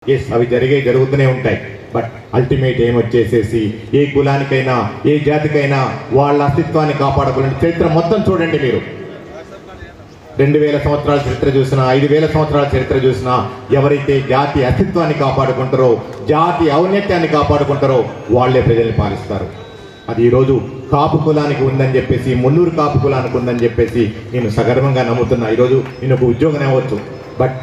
Yes, అవి జరుగుతూనే ఉంటాయి. బట్ అల్టిమేట్ ఏం వచ్చేసేసి ఏ కులానికైనా ఏ జాతికైనా వాళ్ళ అస్తిత్వాన్ని కాపాడుకునే చరిత్ర మొత్తం చూడండి. మీరు 2000 సంవత్సరాల చరిత్ర చూసినా, 5000 సంవత్సరాల చరిత్ర చూసినా, ఎవరైతే జాతి అస్తిత్వాన్ని కాపాడుకుంటారో, జాతి ఔన్నత్యాన్ని కాపాడుకుంటారో వాళ్ళే ప్రజల్ని పాలిస్తారు. అది ఈరోజు కాపు కులానికి ఉందని చెప్పేసి, మున్నూరు కాపు కులానికి ఉందని చెప్పేసి నేను సగర్వంగా నమ్ముతున్నా. ఈరోజు నేను ఒక ఉద్యోగం అవ్వచ్చు, బట్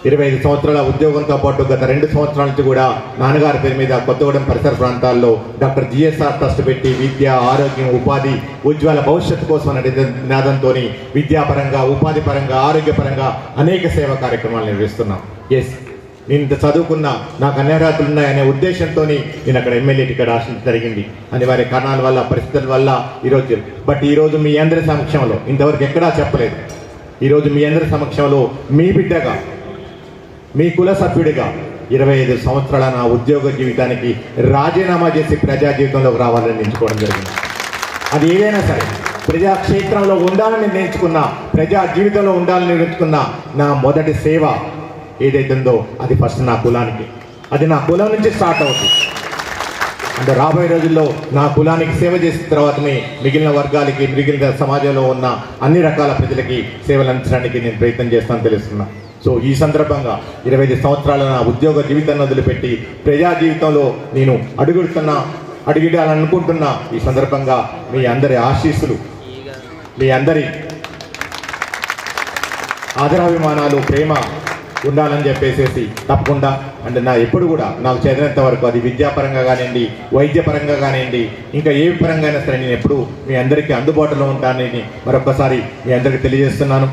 25 సంవత్సరాల ఉద్యోగంతో పాటు గత 2 సంవత్సరాల నుంచి కూడా నాన్నగారి పేరు మీద కొత్తగూడెం పరిసర ప్రాంతాల్లో డాక్టర్ జిఎస్ఆర్ ట్రస్ట్ పెట్టి విద్య, ఆరోగ్యం, ఉపాధి, ఉజ్వల భవిష్యత్తు కోసం అనే నినాదంతో విద్యాపరంగా, ఉపాధి పరంగా, ఆరోగ్యపరంగా అనేక సేవా కార్యక్రమాలు నిర్వహిస్తున్నాం. ఎస్, నేను ఇంత చదువుకున్నా, నాకు అన్ని అర్హతలు ఉన్నాయనే ఉద్దేశంతో నేను అక్కడ ఎమ్మెల్యే టికెట్ ఆశించడం జరిగింది. అనివార్య కారణాల వల్ల, పరిస్థితుల వల్ల ఈరోజు మీ అందరి సమక్షంలో, ఇంతవరకు ఎక్కడా చెప్పలేదు, ఈరోజు మీ అందరి సమక్షంలో మీ బిడ్డగా, మీ కుల సభ్యుడిగా 25 సంవత్సరాల నా ఉద్యోగ జీవితానికి రాజీనామా చేసి ప్రజా జీవితంలోకి రావాలని ఎంచుకోవడం జరిగింది. అది ఏదైనా సరే ప్రజాక్షేత్రంలో ఉండాలని నిర్ణయించుకున్నా, ప్రజా జీవితంలో ఉండాలని నిర్ణయించుకున్న నా మొదటి సేవ ఏదైతుందో అది ఫస్ట్ నా కులానికి, అది నా కులం నుంచి స్టార్ట్ అవుతుంది. అంటే రాబోయే రోజుల్లో నా కులానికి సేవ చేసిన తర్వాతనే మిగిలిన వర్గాలకి, మిగిలిన సమాజంలో ఉన్న అన్ని రకాల ప్రజలకి సేవలు అందించడానికి నేను ప్రయత్నం చేస్తానని తెలుస్తున్నా. సో ఈ సందర్భంగా 25 సంవత్సరాల నా ఉద్యోగ జీవితాన్ని వదిలిపెట్టి ప్రజా జీవితంలో నేను అడుగుడాలనుకుంటున్నా. ఈ సందర్భంగా మీ అందరి ఆశీస్సులు, మీ అందరి ఆదరాభిమానాలు, ప్రేమ ఉండాలని చెప్పేసి తప్పకుండా అంటే ఎప్పుడు కూడా నాకు చదివినంత వరకు, అది విద్యాపరంగా కానివ్వండి, వైద్యపరంగా కానివ్వండి, ఇంకా ఏ పరంగా అయినా సరే నేను ఎప్పుడు మీ అందరికీ అందుబాటులో ఉంటానని మరొకసారి మీ అందరికీ తెలియజేస్తున్నాను.